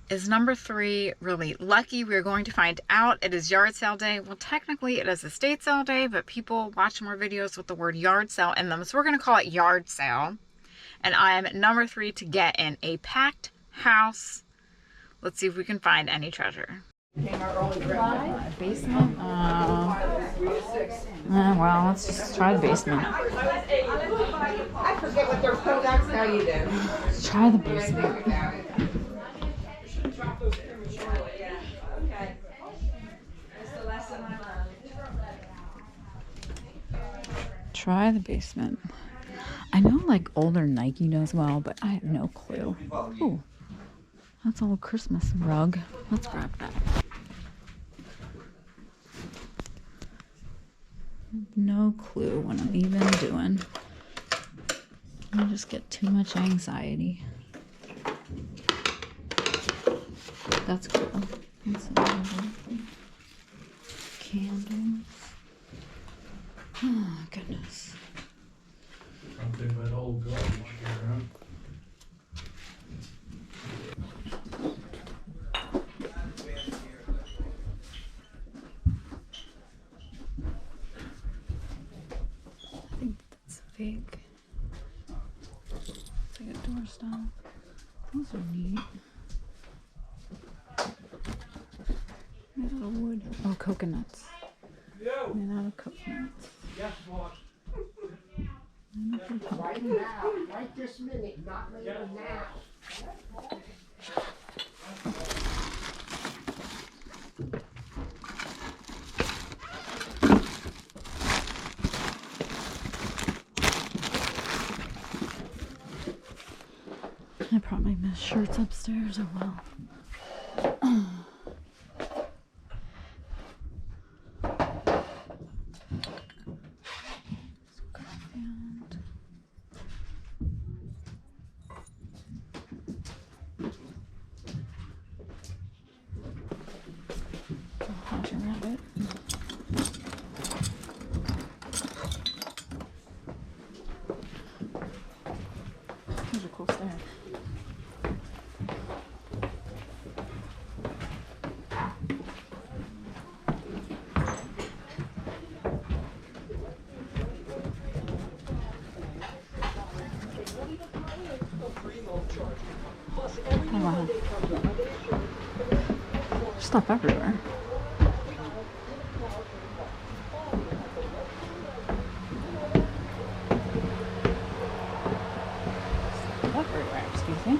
Is number 3 really lucky? We're going to find out. It is yard sale day. Well, technically it is estate sale day, but people watch more videos with the word yard sale in them, so we're going to call it yard sale. And I am at number 3 to get in a packed house. Let's see if we can find any treasure. Basement? Well, let's just try the basement. I forget what their products are. You do. Let's try the basement. Try the basement. I know like older Nike does well, but I have no clue. Ooh, that's a little Christmas rug. Let's grab that. No clue what I'm even doing. I just get too much anxiety. That's cool. That's candles. Oh goodness. Something about old garbage here, huh? I think that's fake. It's like a doorstop. Those are neat. Made out of wood. Oh, coconuts. Made out of coconuts. Right now, right this minute, not later now. I probably missed shirts upstairs. Oh well. Roger Rabbit. These are cool stairs. Oh wow. There's stuff everywhere. Everywhere, excuse me.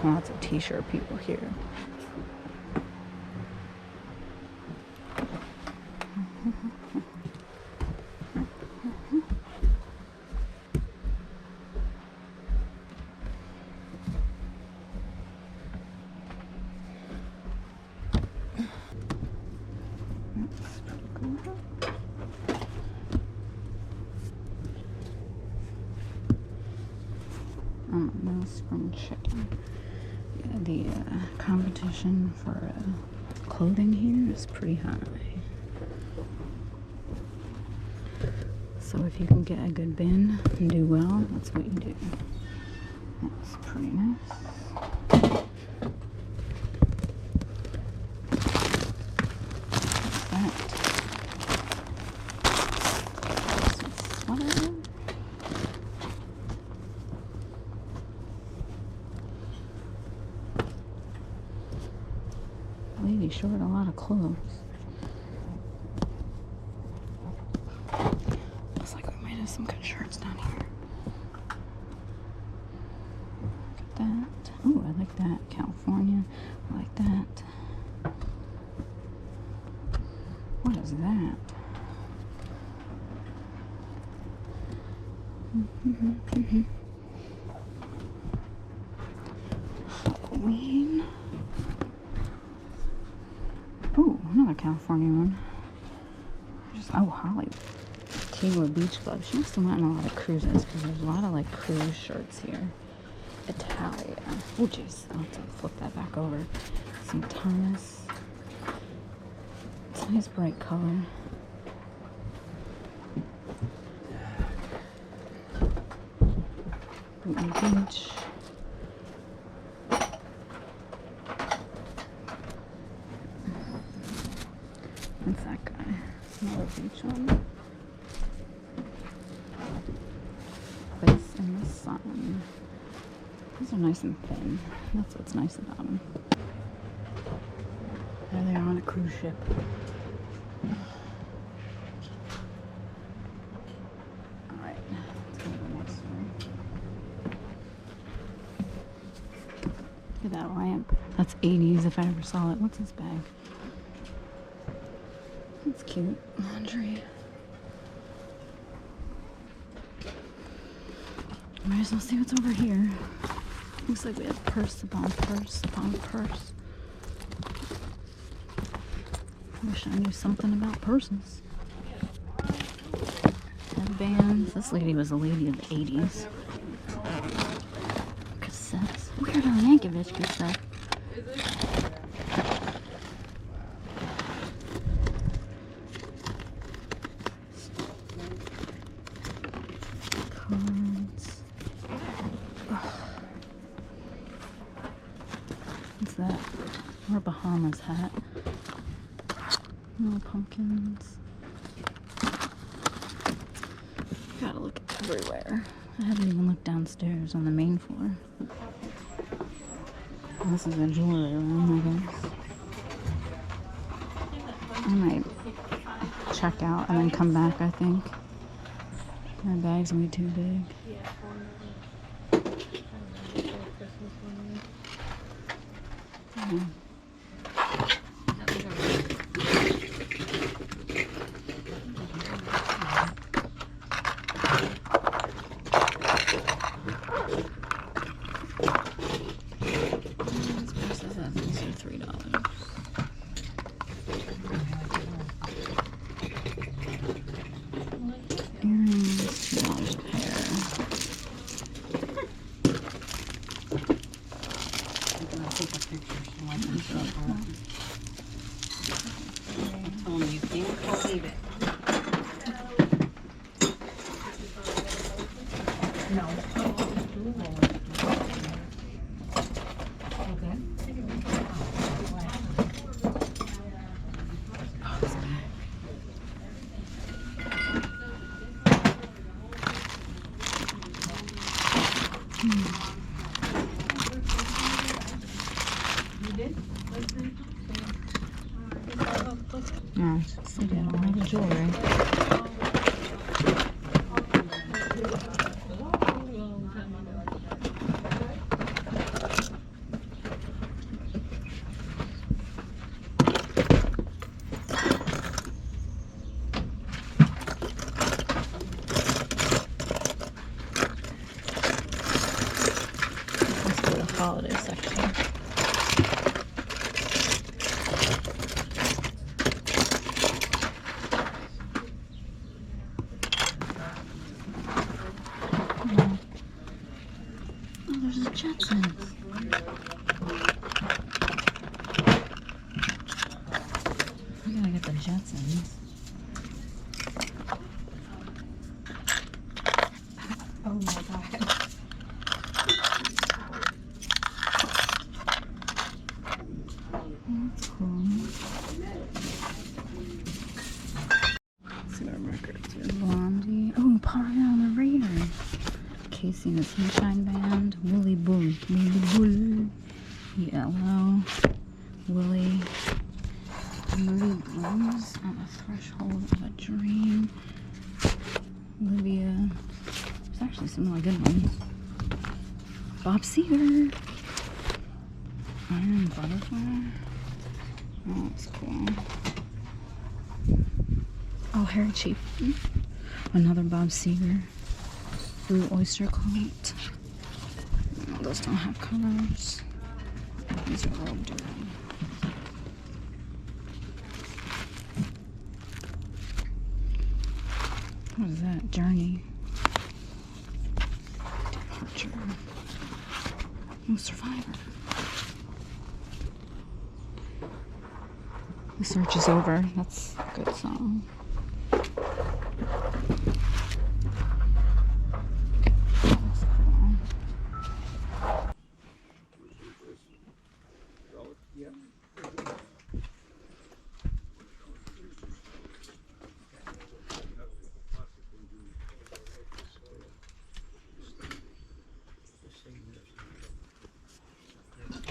Lots of t-shirt people here. No spring chicken. Yeah, the competition for clothing here is pretty high. So if you can get a good bin and do well, that's what you do. That's pretty nice. What's that? Sweater? Lady short a lot of clothes. Looks like we might have some good shirts down here. Look at that. Oh, I like that. California. I like that. What is that? Halloween. Oh, another California one. Hollywood. Kingwood Beach Club. She must have went on a lot of cruises because there's a lot of like cruise shirts here. Italia. Oh, jeez. I'll have to flip that back over. St. Thomas. It's a nice bright color. Putin Beach. What's that guy? Another beach one. Place in the sun. These are nice and thin. That's what's nice about them. There they are on a cruise ship. Alright, let's go to the next one. Look at that lamp. That's 80s if I ever saw it. What's this bag? That's cute. Laundry. Might as well see what's over here. Looks like we have purse upon purse upon purse. Wish I knew something about purses. Headbands. This lady was a lady of the 80s. Cassettes. Weird on Yankovic cassette. Cards. What's that? Or Bahamas hat. No pumpkins. Gotta look everywhere. I haven't even looked downstairs on the main floor. This is a jewelry room, I guess. I might check out and then come back, I think. My bag's way too big. These are $3. Earrings, $2 a pair. You can't believe it. No. No, so they don't have the jewelry. Let's go to the holiday section. There's the Jetsons. I gotta get the Jetsons. Oh my God. That's cool. Cigar records. Here's Blondie. Oh, Party on the Raider. Casey and the Sunshine Band. Willie Bull. Willie Bull. Yellow. Willie. Moody Blues. On the Threshold of a Dream. Olivia. There's actually some really good ones. Bob Seger. Iron Butterfly. Oh, that's cool. Oh, Harry Chief. Another Bob Seger. Blue Oyster Cult. No, those don't have colors. These are real dirty. What is that? Journey. Departure. Oh, Survivor. The search is over. That's a good song. That's cool.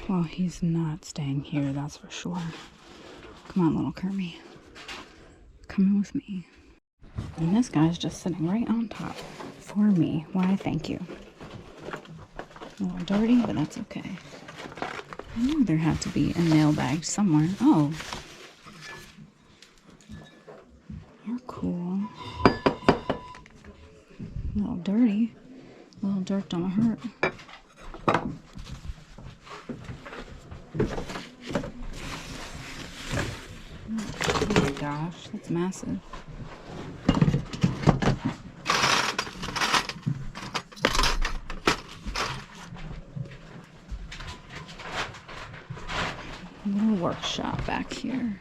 Well, he's not staying here, that's for sure. Come on, little Kermie. Come in with me. And this guy's just sitting right on top for me. Why, thank you. A little dirty, but that's okay. I knew there had to be a nail bag somewhere. Oh. You're cool. A little dirty. A little dirt don't hurt. Oh my gosh, that's massive. A little workshop back here.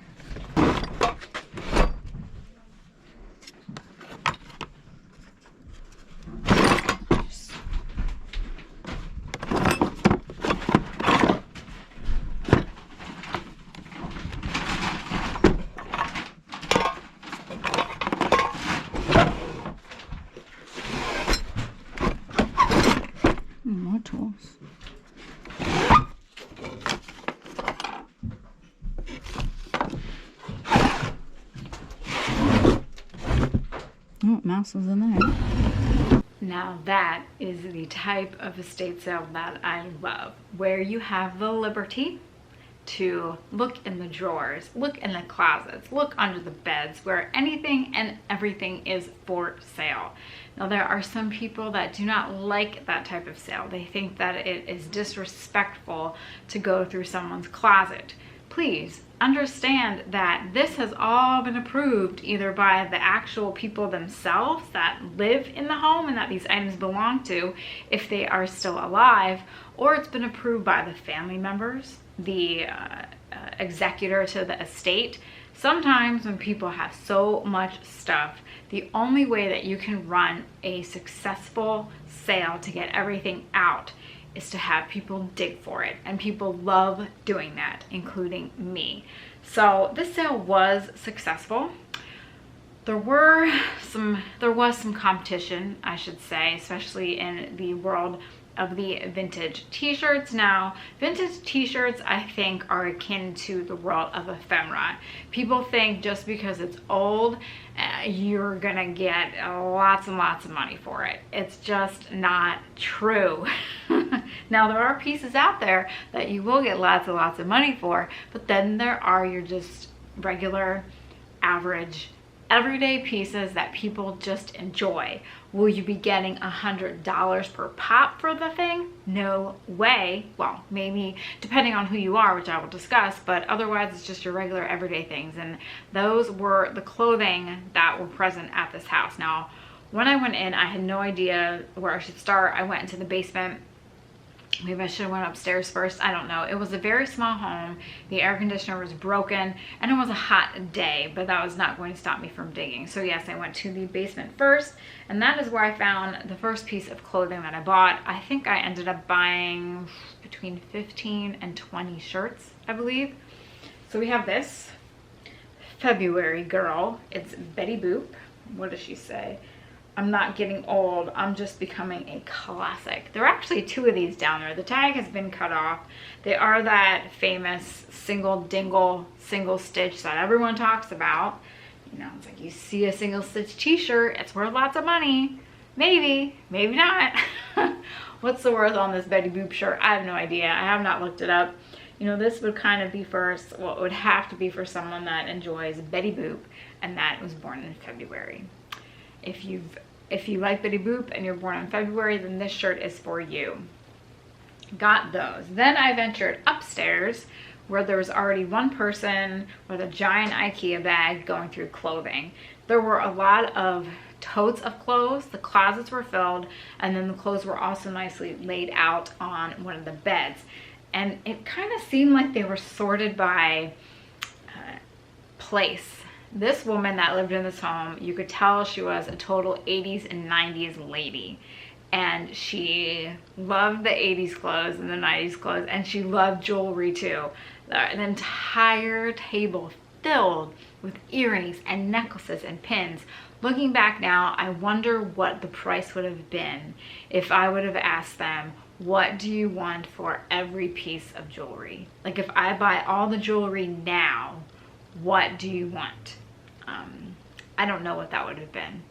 More tools. Oh, mouse was in there. Now that is the type of estate sale that I love, where you have the liberty to look in the drawers, look in the closets, look under the beds, where anything and everything is for sale. Now there are some people that do not like that type of sale. They think that it is disrespectful to go through someone's closet. Please understand that this has all been approved either by the actual people themselves that live in the home and that these items belong to, if they are still alive, or it's been approved by the family members, the executor to the estate. Sometimes when people have so much stuff, the only way that you can run a successful sale to get everything out is to have people dig for it, and people love doing that, including me. So this sale was successful. There was some competition, I should say, especially in the world of the vintage t-shirts. Now, vintage t-shirts, I think, are akin to the world of ephemera. People think just because it's old, you're gonna get lots and lots of money for it. It's just not true. Now, there are pieces out there that you will get lots and lots of money for, but then there are your just regular, average, everyday pieces that people just enjoy. Will you be getting $100 per pop for the thing? No way. Well, maybe depending on who you are, which I will discuss, but otherwise it's just your regular everyday things. And those were the clothing that were present at this house. Now, when I went in, I had no idea where I should start. I went into the basement. Maybe I should have went upstairs first. I don't know. It was a very small home. The air conditioner was broken and it was a hot day, but that was not going to stop me from digging. So yes, I went to the basement first, and that is where I found the first piece of clothing that I bought. I think I ended up buying between 15 and 20 shirts, I believe. So we have this February girl. It's Betty Boop. What does she say? I'm not getting old, I'm just becoming a classic. There are actually two of these down there. The tag has been cut off. They are that famous single dingle, single stitch that everyone talks about. You know, it's like you see a single stitch t-shirt, it's worth lots of money. Maybe, maybe not. What's the worth on this Betty Boop shirt? I have no idea. I have not looked it up. You know, this would kind of be well, it would have to be for someone that enjoys Betty Boop and that was born in February. If you like Betty Boop and you're born in February, then this shirt is for you. Got those. Then I ventured upstairs where there was already one person with a giant IKEA bag going through clothing. There were a lot of totes of clothes. The closets were filled, and then the clothes were also nicely laid out on one of the beds. And it kind of seemed like they were sorted by place. This woman that lived in this home, you could tell she was a total 80s and 90s lady. And she loved the 80s clothes and the 90s clothes, and she loved jewelry too. An entire table filled with earrings and necklaces and pins, Looking back now, I wonder what the price would have been if I would have asked them, what do you want for every piece of jewelry? Like if I buy all the jewelry now, what do you want? I don't know what that would have been.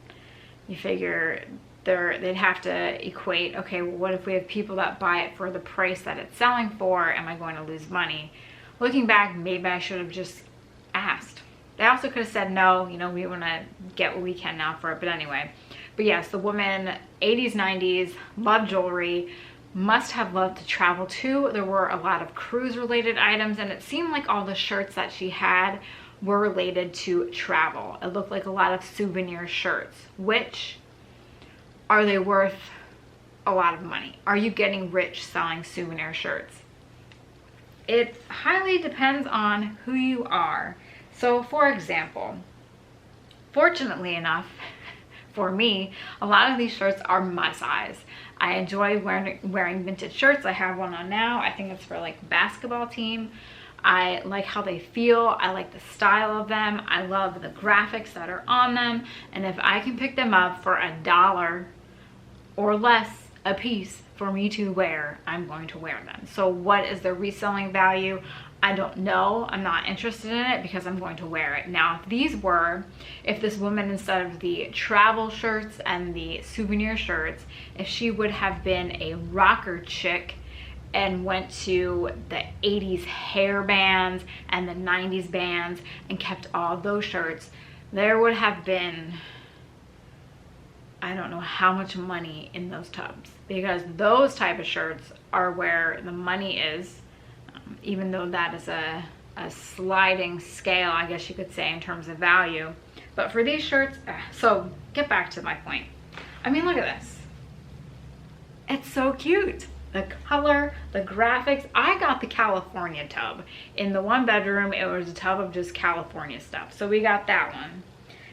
You figure they'd have to equate, okay, well, what if we have people that buy it for the price that it's selling for? Am I going to lose money? Looking back, maybe I should have just asked. They also could have said no, you know, we want to get what we can now for it. But anyway, but yes, the woman, 80s, 90s, loved jewelry, must have loved to travel too. There were a lot of cruise related items, and it seemed like all the shirts that she had were related to travel. It looked like a lot of souvenir shirts. Which, are they worth a lot of money? Are you getting rich selling souvenir shirts? It highly depends on who you are. So for example, fortunately enough for me, a lot of these shirts are my size. I enjoy wearing vintage shirts. I have one on now. I think it's for like basketball team. I like how they feel. I like the style of them. I love the graphics that are on them. And if I can pick them up for $1 or less a piece for me to wear, I'm going to wear them. So what is the reselling value? I don't know. I'm not interested in it because I'm going to wear it. Now, if this woman, instead of the travel shirts and the souvenir shirts, if she would have been a rocker chick and went to the 80s hair bands and the 90s bands and kept all those shirts, there would have been, I don't know how much money in those tubs, because those type of shirts are where the money is, even though that is a sliding scale, I guess you could say, in terms of value. But for these shirts, so get back to my point. I mean, look at this. It's so cute. The color, the graphics. I got the California tub. In the one bedroom, it was a tub of just California stuff. So we got that one.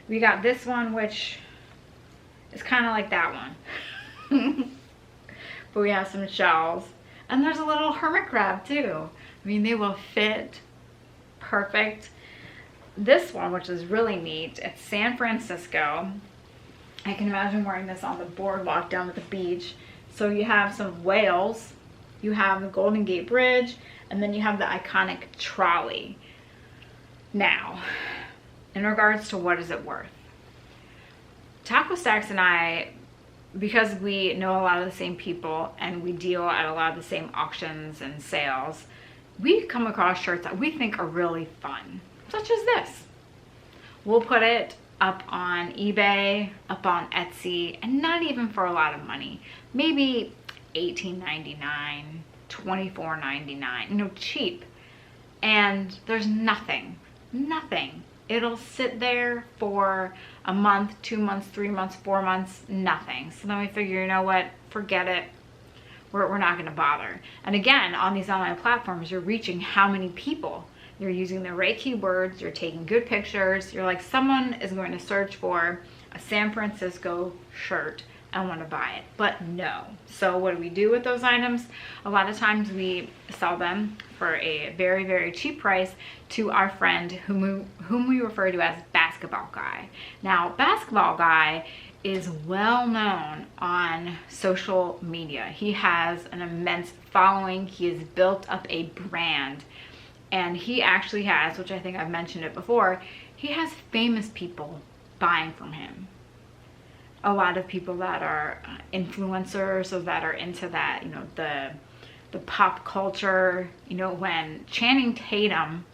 We got this one, which is kind of like that one. But we have some shells. And there's a little hermit crab too. I mean, they will fit perfect. This one, which is really neat, it's San Francisco. I can imagine wearing this on the boardwalk down at the beach. So you have some whales, you have the Golden Gate Bridge, and then you have the iconic trolley. Now, in regards to what is it worth? Taco Stacks and I, because we know a lot of the same people and we deal at a lot of the same auctions and sales, we come across shirts that we think are really fun, such as this. We'll put it up on eBay, up on Etsy, and not even for a lot of money. Maybe $18.99, $24.99, you know, cheap. And there's nothing. It'll sit there for a month, 2 months, 3 months, 4 months, nothing. So then we figure, you know what, forget it. We're not gonna bother. And again, on these online platforms, you're reaching how many people? You're using the right keywords, you're taking good pictures. You're like, someone is going to search for a San Francisco shirt and want to buy it, but no. So what do we do with those items? A lot of times we sell them for a very, very cheap price to our friend whom we refer to as Basketball Guy. Now, Basketball Guy is well known on social media. He has an immense following. He has built up a brand, and he actually has, which I think I've mentioned it before, he has famous people buying from him. A lot of people that are influencers, or that are into that, you know, the pop culture. You know, when Channing Tatum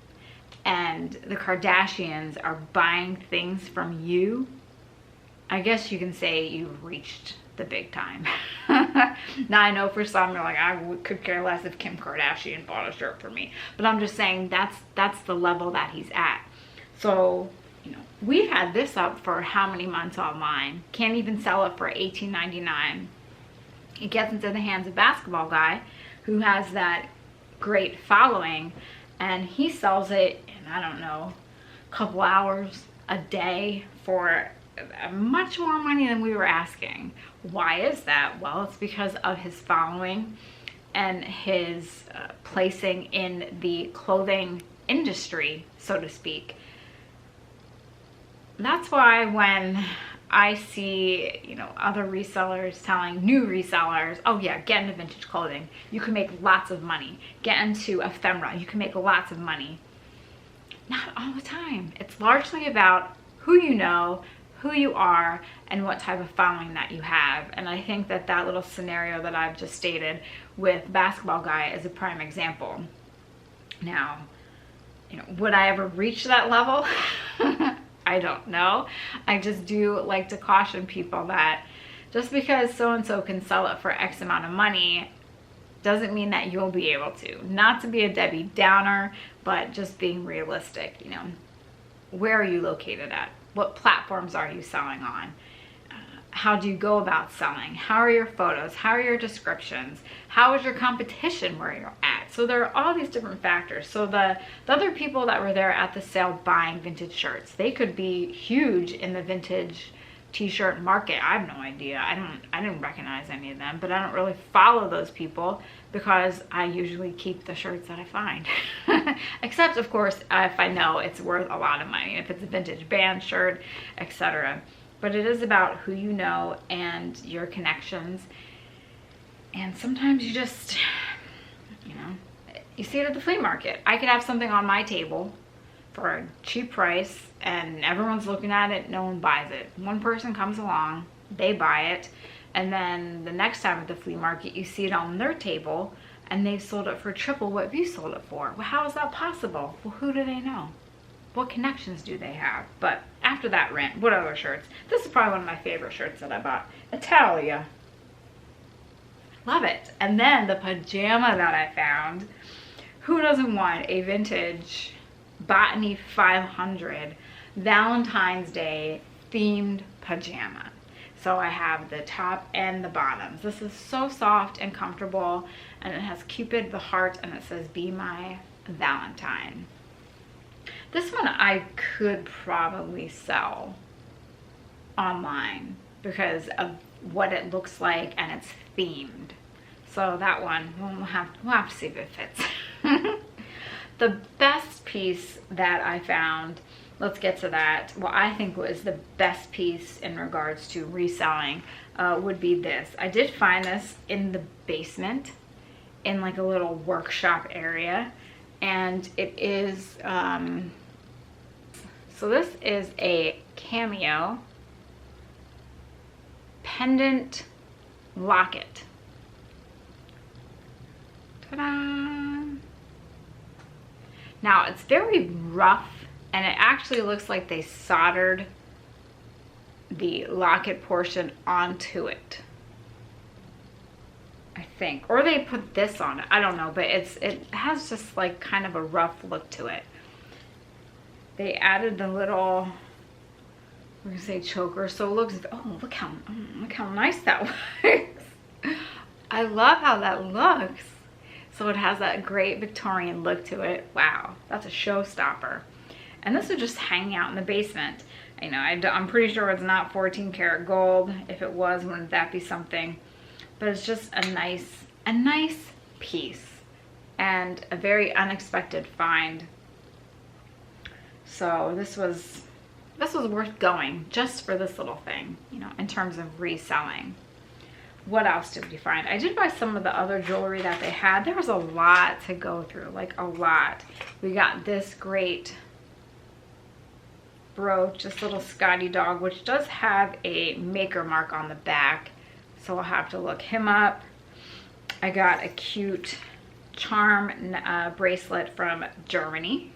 and the Kardashians are buying things from you, I guess you can say you've reached the big time. Now, I know for some you're like, could care less if Kim Kardashian bought a shirt for me, but I'm just saying that's the level that he's at. So, you know, we've had this up for how many months online? Can't even sell it for $18.99. It gets into the hands of Basketball Guy, who has that great following, and he sells it in, I don't know, a couple hours, a day, for much more money than we were asking. Why is that? Well, it's because of his following and his placing in the clothing industry, so to speak. that's why when I see, you know, other resellers telling new resellers, oh yeah, get into vintage clothing. You can make lots of money. Get into ephemera. You can make lots of money. Not all the time. It's largely about who you know, who you are, and what type of following that you have. And I think that that little scenario that I've just stated with Basketball Guy is a prime example. Now, you know, would I ever reach that level? I don't know. I just do like to caution people that just because so-and-so can sell it for X amount of money doesn't mean that you'll be able to. Not to be a Debbie Downer, but just being realistic, you know. Where are you located at? What platforms are you selling on? How do you go about selling? How are your photos? How are your descriptions? How is your competition where you're at? So there are all these different factors. So the other people that were there at the sale buying vintage shirts, they could be huge in the vintage t-shirt market. I have no idea. I didn't recognize any of them, but I don't really follow those people because I usually keep the shirts that I find. Except, of course, if I know it's worth a lot of money, if it's a vintage band shirt, etc. But it is about who you know and your connections. And sometimes you just, you know, you see it at the flea market. I could have something on my table for a cheap price and everyone's looking at it, no one buys it. One person comes along, they buy it, and then the next time at the flea market you see it on their table and they've sold it for triple what you sold it for. Well, how is that possible? Well, who do they know? What connections do they have? But after that rant, what other shirts? This is probably one of my favorite shirts that I bought. Italia. Love it. And then the pajama that I found. Who doesn't want a vintage Botany 500 Valentine's Day themed pajama? So I have the top and the bottoms. This is so soft and comfortable, and it has Cupid, the heart, and it says, "Be my Valentine." This one I could probably sell online because of what it looks like and it's themed. So that one, we'll have to see if it fits. The best piece that I found, let's get to that, what I think was the best piece in regards to reselling would be this. I did find this in the basement in like a little workshop area, and it is, so this is a cameo pendant locket. Ta-da! Now it's very rough, and it actually looks like they soldered the locket portion onto it, I think, or they put this on it. I don't know, but it has just like kind of a rough look to it. They added the little, we're gonna say choker, so it looks, oh, look how nice that looks. I love how that looks. So it has that great Victorian look to it. Wow, that's a showstopper. And this is just hanging out in the basement. You know, I'm pretty sure it's not 14 karat gold. If it was, wouldn't that be something? But it's just a nice piece and a very unexpected find. So this was worth going just for this little thing, you know, in terms of reselling. What else did we find? I did buy some of the other jewelry that they had. There was a lot to go through, like a lot. We got this great brooch, this little Scotty dog, which does have a maker mark on the back, so I'll have to look him up. I got a cute charm bracelet from Germany.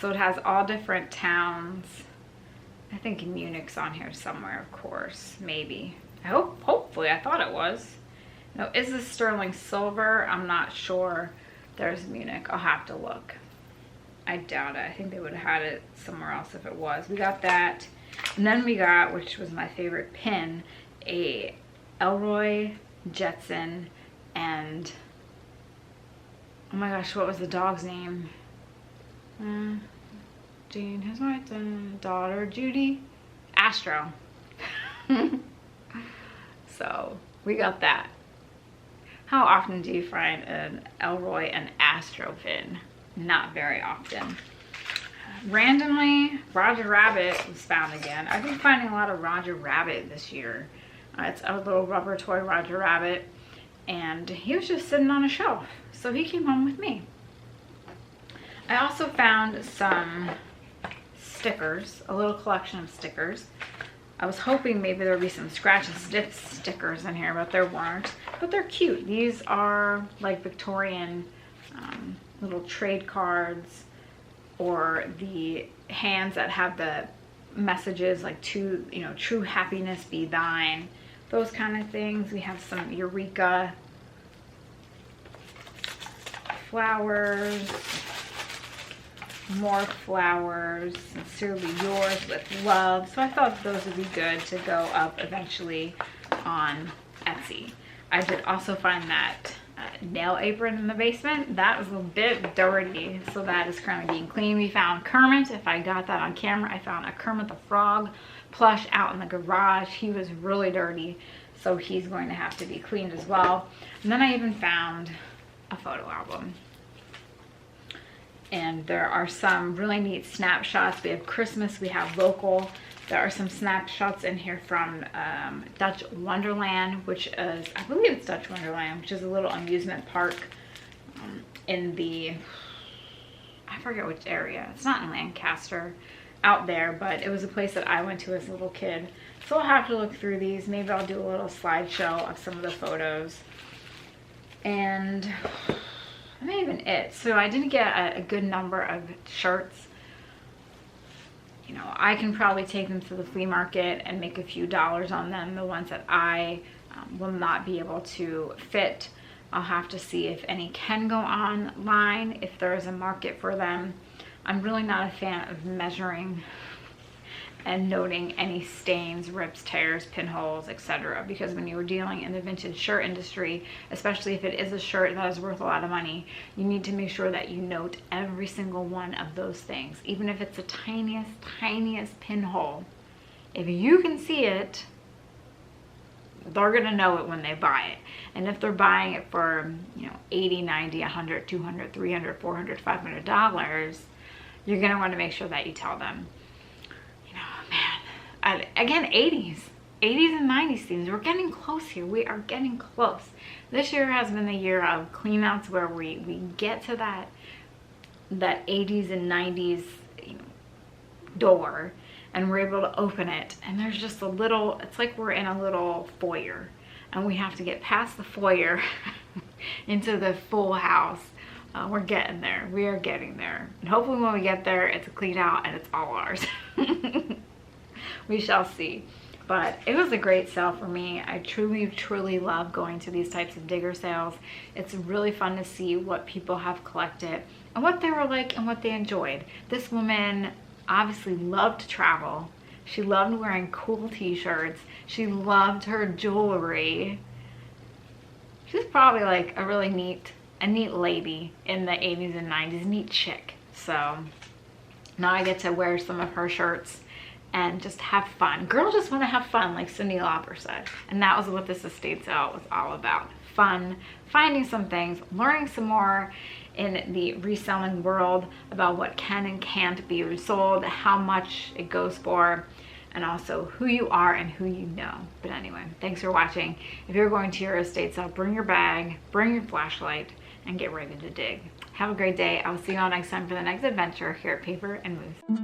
So it has all different towns. I think Munich's on here somewhere, of course, maybe. Hopefully, I thought it was. No, is this sterling silver? I'm not sure. There's Munich. I'll have to look. I doubt it. I think they would have had it somewhere else if it was. We got that. And then we got, which was my favorite pin, a Elroy, Jetson, and oh my gosh, what was the dog's name? Jean, his wife, daughter, Judy, Astro. So we got that. How often do you find an Elroy and Astro pin? Not very often. randomly, Roger Rabbit was found again. I've been finding a lot of Roger Rabbit this year. It's a little rubber toy Roger Rabbit, and he was just sitting on a shelf, so he came home with me. I also found some stickers, a little collection of stickers. I was hoping maybe there would be some scratch and sniff stickers in here, but there weren't. But they're cute. These are like Victorian little trade cards, or the hands that have the messages like to, you know, true happiness be thine, those kind of things. We have some Eureka flowers, more flowers, sincerely yours with love. So I thought those would be good to go up eventually on Etsy. I did also find that nail apron in the basement. That was a bit dirty, so that is currently being cleaned. We found Kermit. If I got that on camera, I found a Kermit the Frog plush out in the garage. He was really dirty, so he's going to have to be cleaned as well. And then I even found a photo album. And there are some really neat snapshots. We have Christmas, we have local. There are some snapshots in here from Dutch Wonderland, which is, I believe it's Dutch Wonderland, which is a little amusement park in the, I forget which area. It's not in Lancaster, out there, but it was a place that I went to as a little kid. So I'll have to look through these. Maybe I'll do a little slideshow of some of the photos. And that may have been it. So I didn't get a good number of shirts. You know, I can probably take them to the flea market and make a few dollars on them. The ones that I will not be able to fit, I'll have to see if any can go online, if there is a market for them. I'm really not a fan of measuring and noting any stains, rips, tears, pinholes, etc. Because when you are dealing in the vintage shirt industry, especially if it is a shirt that is worth a lot of money, you need to make sure that you note every single one of those things. Even if it's the tiniest, tiniest pinhole, if you can see it, they're gonna know it when they buy it. And if they're buying it for, you know, $80, $90, $100, $200, $300, $400, $500, you're gonna want to make sure that you tell them. Man, again, 80s and 90s themes. We're getting close here. We are getting close. This year has been the year of cleanouts where we get to that 80s and 90s, you know, door, and we're able to open it. And there's just a little, it's like we're in a little foyer, and we have to get past the foyer into the full house. We're getting there. We are getting there. And hopefully when we get there, it's cleaned out and it's all ours. We shall see. But it was a great sale for me. I truly, truly love going to these types of digger sales. It's really fun to see what people have collected and what they were like and what they enjoyed. This woman obviously loved to travel. She loved wearing cool t-shirts. She loved her jewelry. She's probably like a really neat lady in the 80s and 90s, neat chick. So now I get to wear some of her shirts and just have fun. Girls just want to have fun, like Cyndi Lauper said. And that was what this estate sale was all about. Fun, finding some things, learning some more in the reselling world about what can and can't be resold, how much it goes for, and also who you are and who you know. But anyway, thanks for watching. If you're going to your estate sale, bring your bag, bring your flashlight, and get ready to dig. Have a great day. I will see you all next time for the next adventure here at Paper and Moose.